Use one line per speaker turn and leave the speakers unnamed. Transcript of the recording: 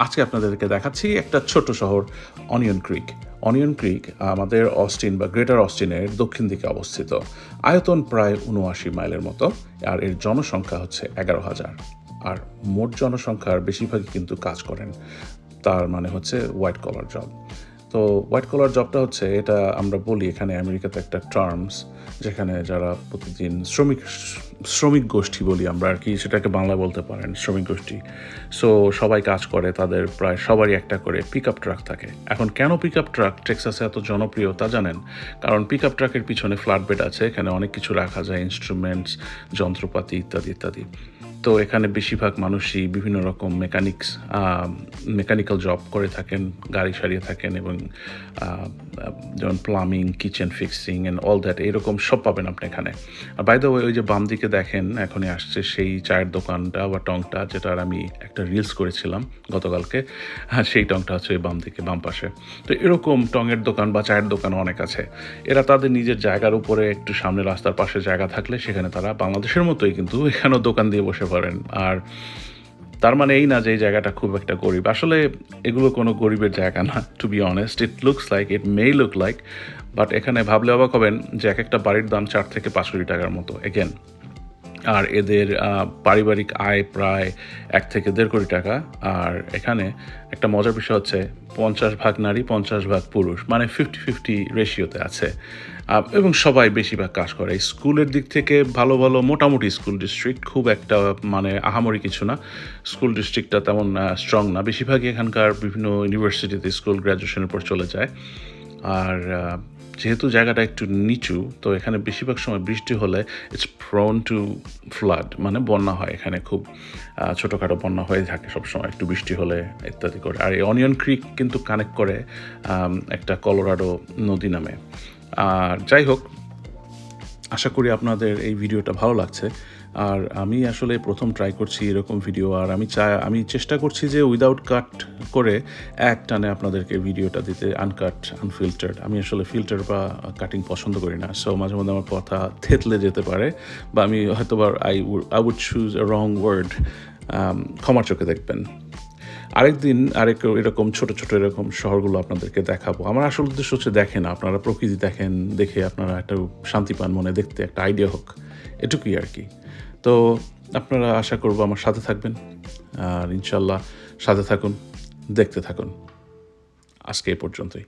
আজকে আপনাদেরকে দেখাচ্ছি একটা ছোট্ট শহর অনিয়ন ক্রিক। অনিয়ন ক্রিক আমাদের অস্টিন বা গ্রেটার অস্টিনের দক্ষিণ দিকে অবস্থিত। আয়তন প্রায় ৭৯ মাইলের মতো, আর এর জনসংখ্যা হচ্ছে ১১,০০০। আর মোট জনসংখ্যার বেশিরভাগই কিন্তু কাজ করেন, তার মানে হচ্ছে হোয়াইট কলার জব। তো হোয়াইট কলার জবটা হচ্ছে, এটা আমরা বলি এখানে আমেরিকাতে একটা টার্মস, যেখানে যারা প্রতিদিন শ্রমিক গোষ্ঠী বলি আমরা আর কি, সেটাকে বাংলায় বলতে পারেন শ্রমিক গোষ্ঠী। সো সবাই কাজ করে, তাদের প্রায় সবারই একটা করে পিক আপ ট্রাক থাকে। এখন কেন পিক আপ ট্রাক টেক্সাসে এত জনপ্রিয় তা জানেন? কারণ পিক আপ ট্রাকের পিছনে ফ্ল্যাট বেড আছে, এখানে অনেক কিছু রাখা যায়, ইনস্ট্রুমেন্টস, যন্ত্রপাতি ইত্যাদি ইত্যাদি। তো এখানে বেশিরভাগ মানুষই বিভিন্ন রকম মেকানিক্যাল জব করে থাকেন, গাড়ি সারিয়ে থাকেন, এবং যেমন plumbing, kitchen fixing and all that, এরকম সব পাবেন আপনি এখানে। আর বাই দ্য ওয়ে, ওই যে বাম দিকে দেখেন এখনই আসছে সেই চায়ের দোকানটা বা টংটা, যেটার আমি একটা রিলস করেছিলাম গতকালকে। হ্যাঁ, সেই টংটা হচ্ছে ওই বাম দিকে, বাম পাশে। তো এরকম টঙের দোকান বা চায়ের দোকান অনেক আছে। এরা তাদের নিজের জায়গার উপরে একটু সামনে রাস্তার পাশে জায়গা থাকলে সেখানে তারা বাংলাদেশের মতোই কিন্তু এখানেও দোকান দিয়ে বসে পারেন। আর তার মানে এই না যে এই জায়গাটা খুব একটা গরিব। আসলে এগুলো কোনো গরিবের জায়গা না, to be honest. It may look like, but এখানে ভাবলে অবাক হবেন যে এক একটা বাড়ির দাম ৪ থেকে ৫ কোটি টাকার মতো এগেন। আর এদের পারিবারিক আয় প্রায় ১ থেকে ১.৫ কোটি টাকা। আর এখানে একটা মজার বিষয় হচ্ছে ৫০ ভাগ নারী, ৫০ ভাগ পুরুষ, মানে 50-50 রেশিওতে আছে। এবং সবাই বেশিরভাগ কাজ করে। স্কুলের দিক থেকে ভালো ভালো মোটামুটি স্কুল ডিস্ট্রিক্ট, খুব একটা মানে আহামরি কিছু না। স্কুল ডিস্ট্রিক্টটা তেমন স্ট্রং না। বেশিরভাগই এখানকার বিভিন্ন ইউনিভার্সিটিতে স্কুল গ্র্যাজুয়েশনের পর চলে যায়। আর যেহেতু জায়গাটা একটু নিচু, তো এখানে বেশিরভাগ সময় বৃষ্টি হলে ইটস প্রোন টু ফ্লাড, মানে বন্যা হয় এখানে, খুব ছোটোখাটো বন্যা হয়ে থাকে সবসময় একটু বৃষ্টি হলে ইত্যাদি করে। আর এই অনিয়ন ক্রিক কিন্তু কানেক্ট করে একটা কলোরাডো নদী নামে। আর যাই হোক, আশা করি আপনাদের এই ভিডিওটা ভালো লাগছে। আর আমি আসলে প্রথম ট্রাই করছি এরকম ভিডিও, আর আমি চেষ্টা করছি যে উইদাউট কাট করে এক টানে আপনাদেরকে ভিডিওটা দিতে, আনকাট, আনফিল্টার্ড। আমি আসলে ফিল্টার বা কাটিং পছন্দ করি না। সো মাঝে মধ্যে আমার কথা থেতলে যেতে পারে, বা আমি হয়তো বা I would choose a wrong word. ক্ষমার চোখে দেখবেন। এরকম ছোট ছোট এরকম শহরগুলো আপনাদেরকে দেখাবো। আমার আসল উদ্দেশ্য হচ্ছে, দেখেন আপনারা প্রকৃতি, দেখেন, দেখে আপনারা একটা শান্তি পান মনে, দেখতে একটা আইডিয়া হোক, এটুকুই আর কি। তো আপনারা আশা করবো আমার সাথে থাকবেন, আর ইনশাল্লাহ সাথে থাকুন, দেখতে থাকুন। আজকে এই পর্যন্তই।